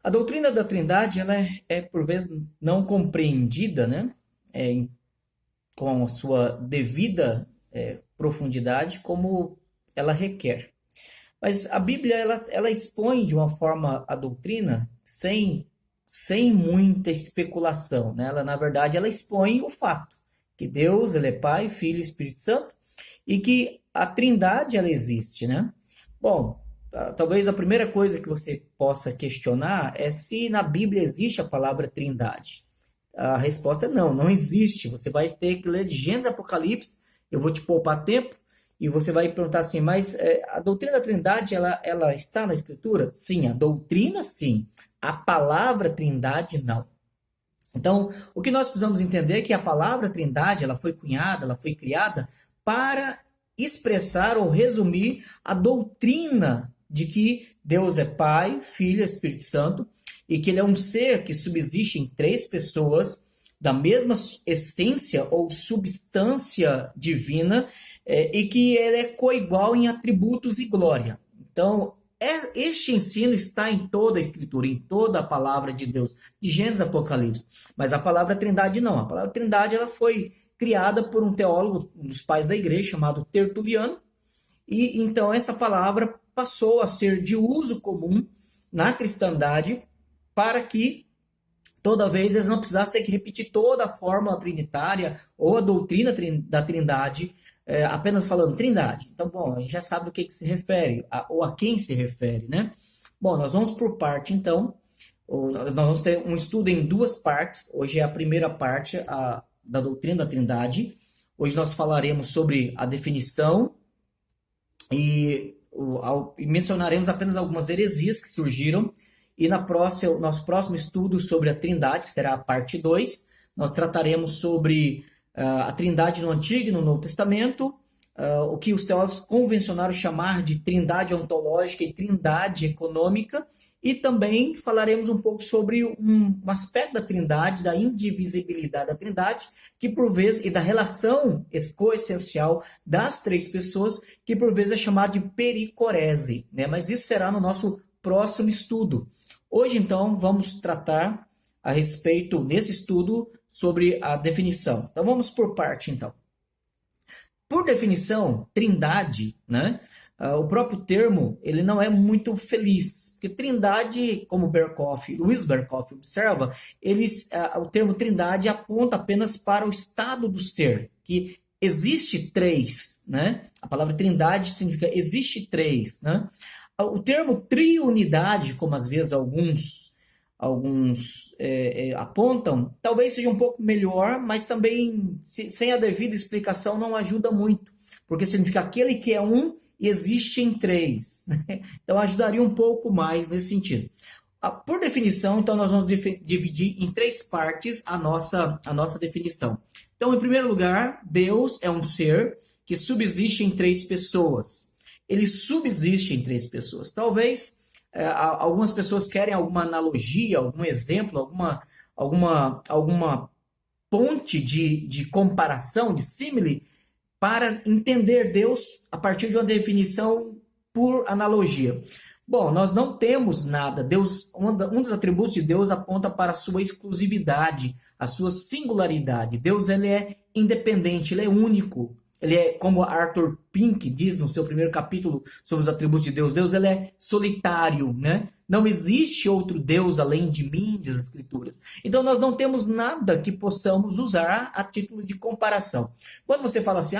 A doutrina da Trindade ela é por vezes não compreendida, né? É, com a sua devida profundidade como ela requer. Mas a Bíblia ela expõe de uma forma a doutrina sem muita especulação, né? Ela na verdade ela expõe o fato que Deus ele é Pai, Filho e Espírito Santo e que a Trindade ela existe, né? Bom, talvez a primeira coisa que você possa questionar é se na Bíblia existe a palavra Trindade. A resposta é não, não existe. Você vai ter que ler de Gênesis e Apocalipse. Eu vou te poupar tempo e você vai perguntar assim, mas a doutrina da Trindade ela está na Escritura? Sim, a doutrina sim. A palavra Trindade não. Então, o que nós precisamos entender é que a palavra Trindade, ela foi cunhada, ela foi criada para expressar ou resumir a doutrina de que Deus é Pai, Filho e Espírito Santo e que ele é um ser que subsiste em três pessoas da mesma essência ou substância divina e que ele é coigual em atributos e glória. Então, este ensino está em toda a Escritura, em toda a palavra de Deus, de Gênesis a Apocalipse. Mas a palavra Trindade não. A palavra Trindade ela foi criada por um teólogo, um dos pais da igreja, chamado Tertuliano, e então essa palavra passou a ser de uso comum na cristandade para que toda vez eles não precisassem ter que repetir toda a fórmula trinitária ou a doutrina da Trindade, apenas falando Trindade. Então, bom, a gente já sabe do que se refere, ou a quem se refere, né? Bom, nós vamos por parte, então. Nós vamos ter um estudo em duas partes. Hoje é a primeira parte da doutrina da Trindade. Hoje nós falaremos sobre a definição e mencionaremos apenas algumas heresias que surgiram. E nosso próximo estudo sobre a Trindade, que será a parte 2, nós trataremos sobre a Trindade no Antigo e no Novo Testamento, o que os teólogos convencionaram chamar de Trindade ontológica e Trindade econômica, e também falaremos um pouco sobre um aspecto da Trindade, da indivisibilidade da Trindade, que por vezes, e da relação coessencial das três pessoas, que por vezes é chamado de pericorese, né? Mas isso será no nosso próximo estudo. Hoje, então, vamos tratar a respeito, nesse estudo, sobre a definição. Então, vamos por parte, então. Por definição, trindade, né? O próprio termo, ele não é muito feliz, porque trindade, como Luiz Berkhoff observa, o termo trindade aponta apenas para o estado do ser, que existe três, né? A palavra trindade significa existe três, né? O termo triunidade, como às vezes alguns apontam, talvez seja um pouco melhor, mas também sem a devida explicação não ajuda muito, porque significa aquele que é um e existe em três. Né? Então ajudaria um pouco mais nesse sentido. Por definição, então nós vamos dividir em três partes a nossa definição. Então, em primeiro lugar, Deus é um ser que subsiste em três pessoas. Ele subsiste em três pessoas. Talvez algumas pessoas querem alguma analogia, algum exemplo, alguma ponte de comparação, de símile, para entender Deus a partir de uma definição por analogia. Bom, nós não temos nada. Deus, um dos atributos de Deus aponta para a sua exclusividade, a sua singularidade. Deus ele é independente, ele é único. Ele é, como Arthur Pink diz no seu primeiro capítulo sobre os atributos de Deus, Deus ele é solitário, né? Não existe outro Deus além de mim, diz as Escrituras. Então nós não temos nada que possamos usar a título de comparação. Quando você fala assim,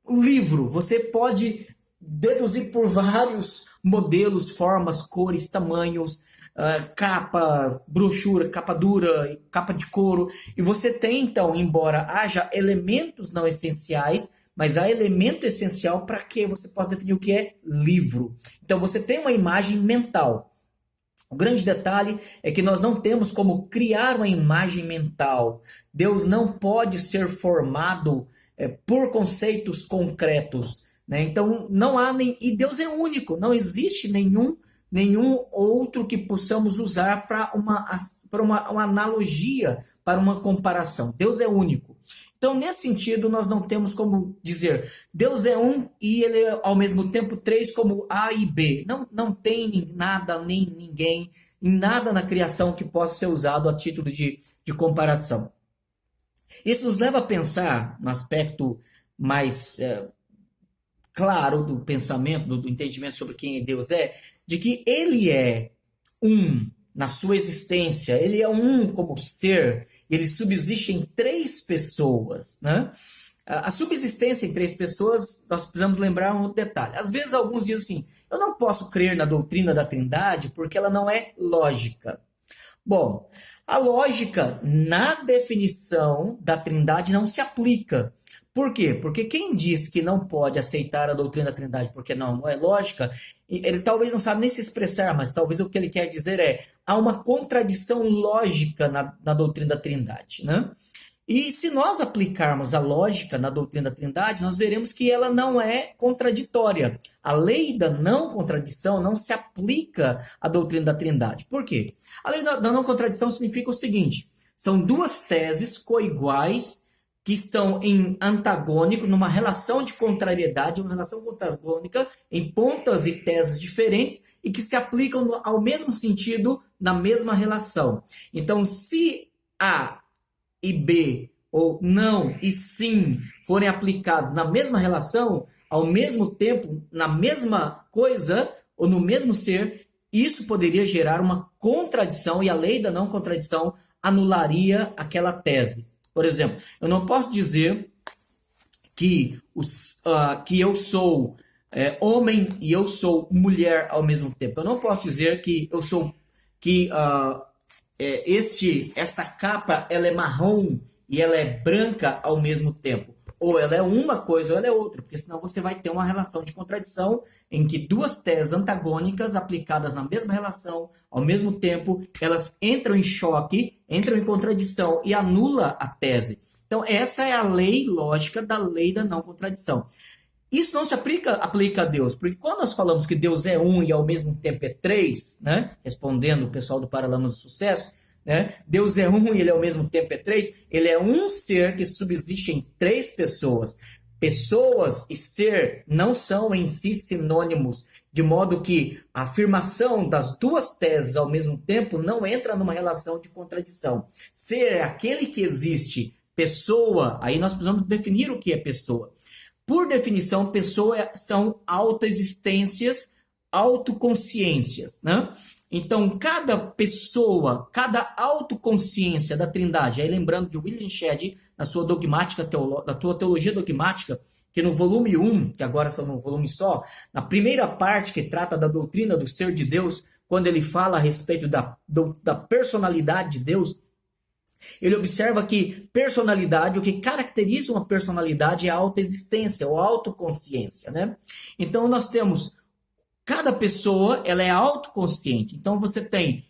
o livro, você pode deduzir por vários modelos, formas, cores, tamanhos, capa, brochura, capa dura, capa de couro. E você tem, então, embora haja elementos não essenciais, mas há elemento essencial para que você possa definir o que é livro. Então, você tem uma imagem mental. O grande detalhe é que nós não temos como criar uma imagem mental. Deus não pode ser formado por conceitos concretos. Né? Então, não há nem. E Deus é único, não existe nenhum outro que possamos usar para uma analogia, para uma comparação. Deus é único. Então, nesse sentido, nós não temos como dizer Deus é um e ele é ao mesmo tempo três como A e B. Não tem nada, nem ninguém, nada na criação que possa ser usado a título de comparação. Isso nos leva a pensar no aspecto mais claro do pensamento, do entendimento sobre quem Deus é, de que ele é um na sua existência, ele é um como ser, ele subsiste em três pessoas, né? A subsistência em três pessoas, nós precisamos lembrar um outro detalhe. Às vezes alguns dizem assim, eu não posso crer na doutrina da Trindade porque ela não é lógica. Bom, a lógica na definição da Trindade não se aplica. Por quê? Porque quem diz que não pode aceitar a doutrina da Trindade porque não é lógica, ele talvez não sabe nem se expressar, mas talvez o que ele quer dizer é há uma contradição lógica na doutrina da Trindade, né? E se nós aplicarmos a lógica na doutrina da Trindade, nós veremos que ela não é contraditória. A lei da não contradição não se aplica à doutrina da Trindade. Por quê? A lei da não contradição significa o seguinte: são duas teses coiguais que estão em antagônico, numa relação de contrariedade, uma relação antagônica em pontas e teses diferentes e que se aplicam ao mesmo sentido na mesma relação. Então, se A e B, ou não e sim, forem aplicados na mesma relação, ao mesmo tempo, na mesma coisa, ou no mesmo ser, isso poderia gerar uma contradição e a lei da não contradição anularia aquela tese. Por exemplo, eu não posso dizer que eu sou homem e eu sou mulher ao mesmo tempo. Eu não posso dizer que eu sou que esta capa ela é marrom e ela é branca ao mesmo tempo. Ou ela é uma coisa ou ela é outra, porque senão você vai ter uma relação de contradição em que duas teses antagônicas aplicadas na mesma relação, ao mesmo tempo, elas entram em choque, entram em contradição e anula a tese. Então, essa é a lei lógica da lei da não contradição. Isso não se aplica a Deus, porque quando nós falamos que Deus é um e ao mesmo tempo é três, né? Respondendo o pessoal do Paralamas do Sucesso, né? Deus é um e ele ao mesmo tempo é três, ele é um ser que subsiste em três pessoas. Pessoas e ser não são em si sinônimos, de modo que a afirmação das duas teses ao mesmo tempo não entra numa relação de contradição. Ser é aquele que existe, pessoa, aí nós precisamos definir o que é pessoa. Por definição, pessoas são autoexistências, autoconsciências, né? Então, cada pessoa, cada autoconsciência da Trindade, aí lembrando de William Shedd, na sua teologia dogmática, que no volume 1, que agora são no volume só, na primeira parte que trata da doutrina do ser de Deus, quando ele fala a respeito da personalidade de Deus, ele observa que personalidade, o que caracteriza uma personalidade é a autoexistência ou autoconsciência, né? Então nós temos cada pessoa, ela é autoconsciente. Então você tem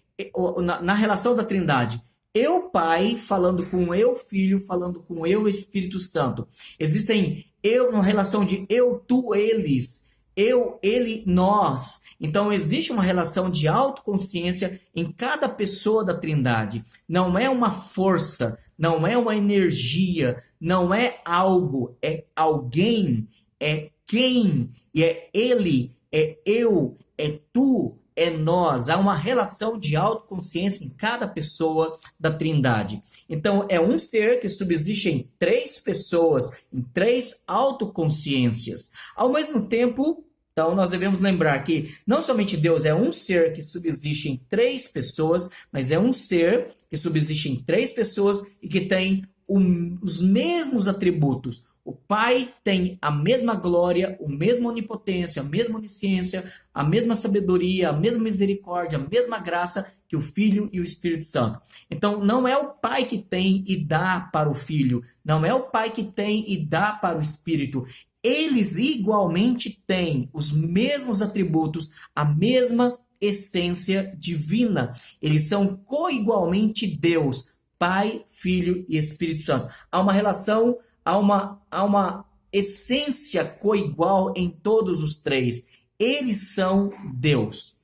na relação da Trindade, eu Pai falando com eu Filho, falando com eu Espírito Santo. Existem uma relação de eu, tu, eles, eu, ele, nós. Então, existe uma relação de autoconsciência em cada pessoa da Trindade. Não é uma força, não é uma energia, não é algo, é alguém, é quem, e é ele, é eu, é tu, é nós. Há uma relação de autoconsciência em cada pessoa da Trindade. Então, é um ser que subsiste em três pessoas, em três autoconsciências. Ao mesmo tempo, então, nós devemos lembrar que não somente Deus é um ser que subsiste em três pessoas, mas é um ser que subsiste em três pessoas e que tem os mesmos atributos. O Pai tem a mesma glória, a mesma onipotência, a mesma onisciência, a mesma sabedoria, a mesma misericórdia, a mesma graça que o Filho e o Espírito Santo. Então, não é o Pai que tem e dá para o Filho, não é o Pai que tem e dá para o Espírito. Eles igualmente têm os mesmos atributos, a mesma essência divina. Eles são coigualmente Deus, Pai, Filho e Espírito Santo. Há uma relação, há uma essência coigual em todos os três. Eles são Deus.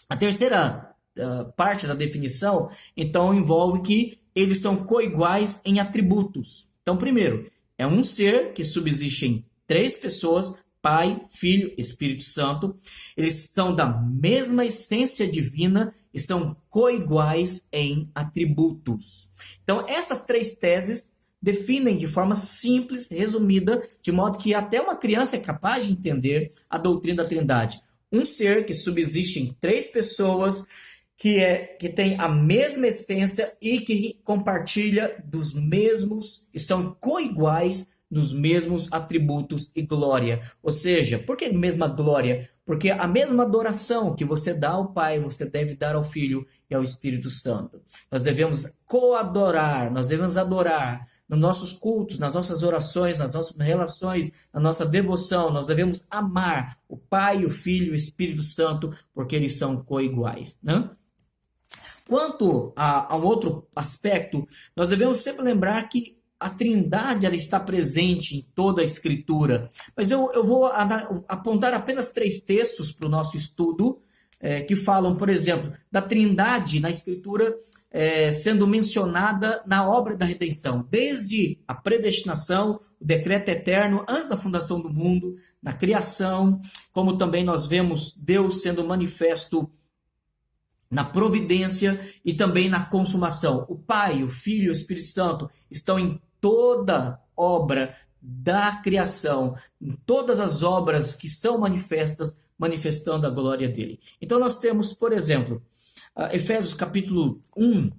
A terceira parte da definição, então, envolve que eles são coiguais em atributos. Então, primeiro, é um ser que subsiste em três pessoas, Pai, Filho, Espírito Santo. Eles são da mesma essência divina e são coiguais em atributos. Então, essas três teses definem de forma simples, resumida, de modo que até uma criança é capaz de entender a doutrina da Trindade. Um ser que subsiste em três pessoas, que tem a mesma essência e que compartilha dos mesmos, e são coiguais nos mesmos atributos e glória. Ou seja, por que mesma glória? Porque a mesma adoração que você dá ao Pai, você deve dar ao Filho e ao Espírito Santo. Nós devemos coadorar, nós devemos adorar nos nossos cultos, nas nossas orações, nas nossas relações, na nossa devoção. Nós devemos amar o Pai, o Filho e o Espírito Santo, porque eles são coiguais, né? Quanto a um outro aspecto, nós devemos sempre lembrar que a Trindade ela está presente em toda a Escritura. Mas eu vou apontar apenas três textos para o nosso estudo, que falam, por exemplo, da Trindade na Escritura sendo mencionada na obra da redenção, desde a predestinação, o decreto eterno, antes da fundação do mundo, na criação, como também nós vemos Deus sendo manifesto na providência e também na consumação. O Pai, o Filho e o Espírito Santo estão em toda obra da criação, em todas as obras que são manifestas, manifestando a glória dele. Então nós temos, por exemplo, Efésios capítulo 1,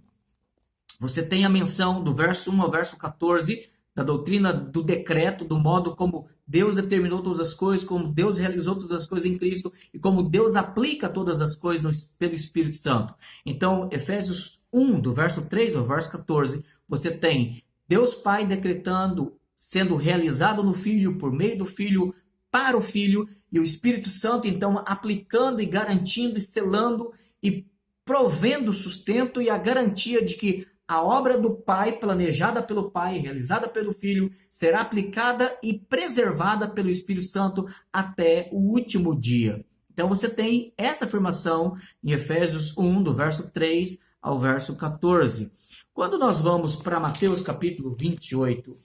você tem a menção do verso 1 ao verso 14, da doutrina do decreto, do modo como Deus determinou todas as coisas, como Deus realizou todas as coisas em Cristo e como Deus aplica todas as coisas pelo Espírito Santo. Então, Efésios 1, do verso 3 ao verso 14, você tem Deus Pai decretando, sendo realizado no Filho, por meio do Filho, para o Filho, e o Espírito Santo, então, aplicando e garantindo e selando e provendo o sustento e a garantia de que a obra do Pai, planejada pelo Pai, realizada pelo Filho, será aplicada e preservada pelo Espírito Santo até o último dia. Então você tem essa afirmação em Efésios 1, do verso 3 ao verso 14. Quando nós vamos para Mateus capítulo 28,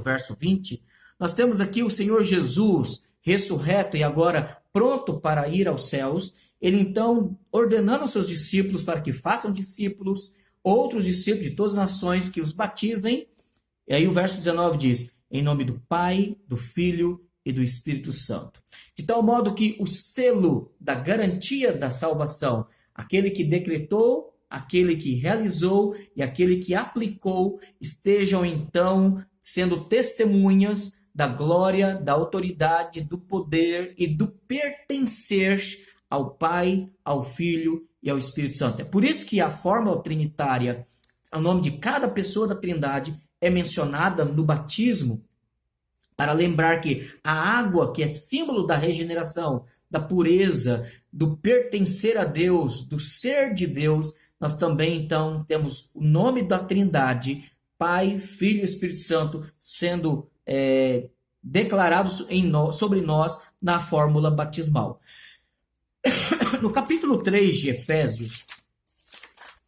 verso 20, nós temos aqui o Senhor Jesus ressurreto e agora pronto para ir aos céus. Ele então ordenando aos seus discípulos para que façam discípulos, outros discípulos de todas as nações, que os batizem. E aí o verso 19 diz, em nome do Pai, do Filho e do Espírito Santo. De tal modo que o selo da garantia da salvação, aquele que decretou, aquele que realizou e aquele que aplicou, estejam então sendo testemunhas da glória, da autoridade, do poder e do pertencer ao Pai, ao Filho e ao Espírito Santo. É por isso que a fórmula trinitária, o nome de cada pessoa da Trindade, é mencionada no batismo, para lembrar que a água, que é símbolo da regeneração, da pureza, do pertencer a Deus, do ser de Deus, nós também, então, temos o nome da Trindade, Pai, Filho e Espírito Santo, sendo declarados sobre nós na fórmula batismal. No capítulo 3 de Efésios,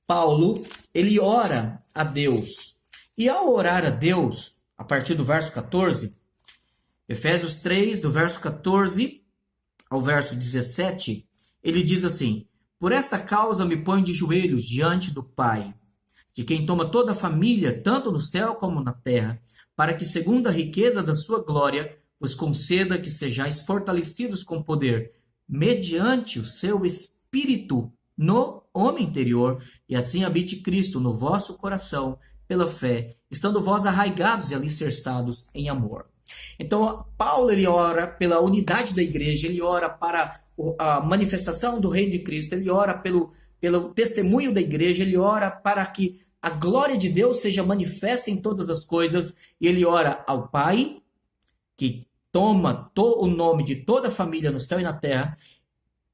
Paulo, ele ora a Deus. E ao orar a Deus, a partir do verso 14, Efésios 3, do verso 14 ao verso 17, ele diz assim, por esta causa me ponho de joelhos diante do Pai, de quem toma toda a família, tanto no céu como na terra, para que, segundo a riqueza da sua glória, vos conceda que sejais fortalecidos com poder, mediante o seu Espírito no homem interior, e assim habite Cristo no vosso coração, pela fé, estando vós arraigados e alicerçados em amor. Então, Paulo ele ora pela unidade da igreja, ele ora para a manifestação do reino de Cristo, ele ora pelo testemunho da igreja, ele ora para que a glória de Deus seja manifesta em todas as coisas, e ele ora ao Pai, que toma o nome de toda a família no céu e na terra,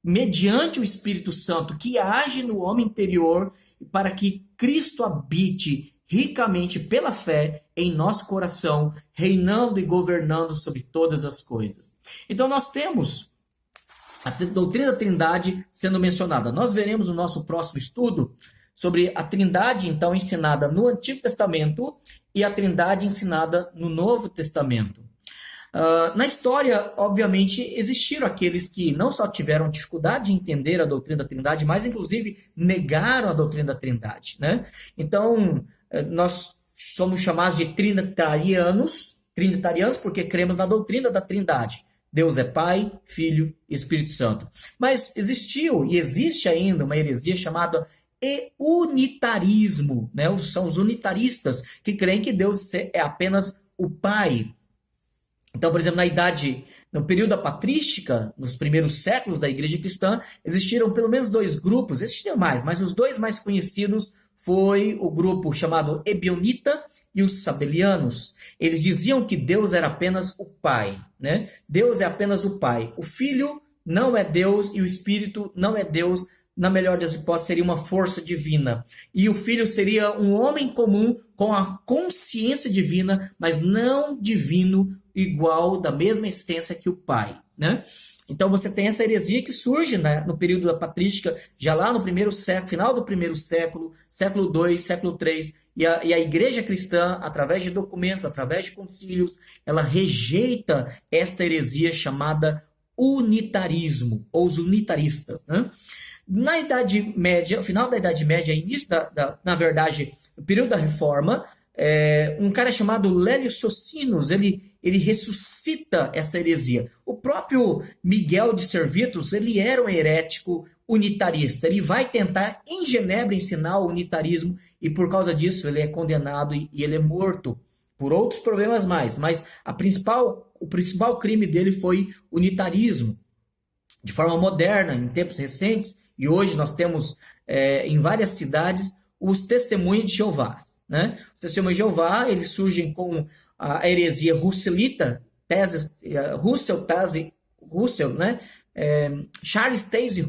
mediante o Espírito Santo que age no homem interior, para que Cristo habite ricamente pela fé em nosso coração, reinando e governando sobre todas as coisas. Então nós temos a doutrina da Trindade sendo mencionada. Nós veremos no nosso próximo estudo sobre a Trindade, então, ensinada no Antigo Testamento e a Trindade ensinada no Novo Testamento. Na história, obviamente, existiram aqueles que não só tiveram dificuldade de entender a doutrina da Trindade, mas inclusive negaram a doutrina da Trindade, né? Então, nós somos chamados de trinitarianos porque cremos na doutrina da Trindade. Deus é Pai, Filho e Espírito Santo. Mas existiu e existe ainda uma heresia chamada unitarismo, né? São os unitaristas que creem que Deus é apenas o Pai. Então, por exemplo, no período da patrística, nos primeiros séculos da igreja cristã, existiram pelo menos dois grupos, existiam mais, mas os dois mais conhecidos foi o grupo chamado Ebionita e os Sabelianos. Eles diziam que Deus era apenas o Pai, né? Deus é apenas o Pai. O Filho não é Deus e o Espírito não é Deus. Na melhor das hipóteses, seria uma força divina. E o Filho seria um homem comum com a consciência divina, mas não divino igual, da mesma essência que o Pai, né? Então você tem essa heresia que surge, né, no período da patrística, já lá no primeiro século, final do primeiro século, século II, século III, e a igreja cristã, através de documentos, através de concílios, ela rejeita esta heresia chamada unitarismo, ou os unitaristas, né? Na Idade Média, final da Idade Média, início na verdade, o período da Reforma, um cara chamado Lélio Socinos, ele ressuscita essa heresia. O próprio Miguel de Servetus, ele era um herético unitarista. Ele vai tentar, em Genebra, ensinar o unitarismo, e por causa disso ele é condenado e ele é morto. Por outros problemas mais, mas o principal crime dele foi unitarismo. De forma moderna, em tempos recentes, e hoje nós temos em várias cidades os testemunhos de Jeová, né? Os testemunhos de Jeová, eles surgem com a heresia russelita, Russell, né? Charles Taze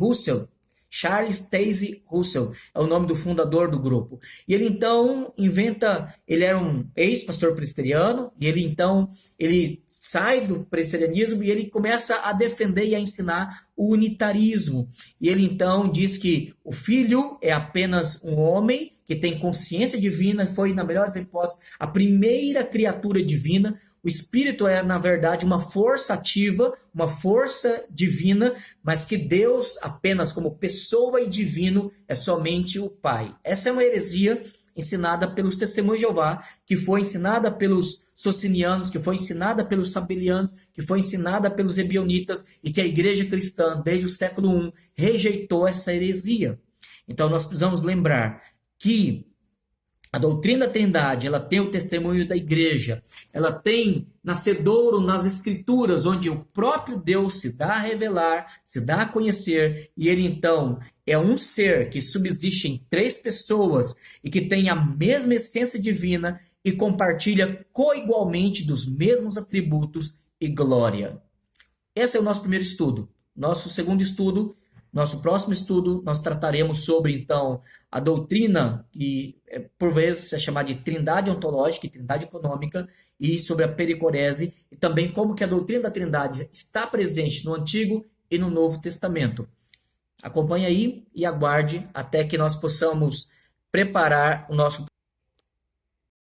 Russell é o nome do fundador do grupo. E ele então ele era um ex-pastor presbiteriano, e ele sai do presbiterianismo e ele começa a defender e a ensinar o unitarismo. E ele então diz que o Filho é apenas um homem que tem consciência divina, foi, na melhor das hipóteses, a primeira criatura divina. O Espírito é, na verdade, uma força ativa, uma força divina, mas que Deus, apenas como pessoa e divino, é somente o Pai. Essa é uma heresia ensinada pelos Testemunhos de Jeová, que foi ensinada pelos socinianos, que foi ensinada pelos sabelianos, que foi ensinada pelos ebionitas, e que a igreja cristã, desde o século I, rejeitou essa heresia. Então, nós precisamos lembrar que a doutrina da Trindade, ela tem o testemunho da igreja, ela tem nascedouro nas escrituras, onde o próprio Deus se dá a revelar, se dá a conhecer, e ele então é um ser que subsiste em três pessoas e que tem a mesma essência divina e compartilha coigualmente dos mesmos atributos e glória. Esse é o nosso primeiro estudo. Nosso segundo estudo, nosso próximo estudo, nós trataremos sobre, então, a doutrina, que por vezes é chamada de trindade ontológica e trindade econômica, e sobre a pericorese, e também como que a doutrina da trindade está presente no Antigo e no Novo Testamento. Acompanhe aí e aguarde até que nós possamos preparar o nosso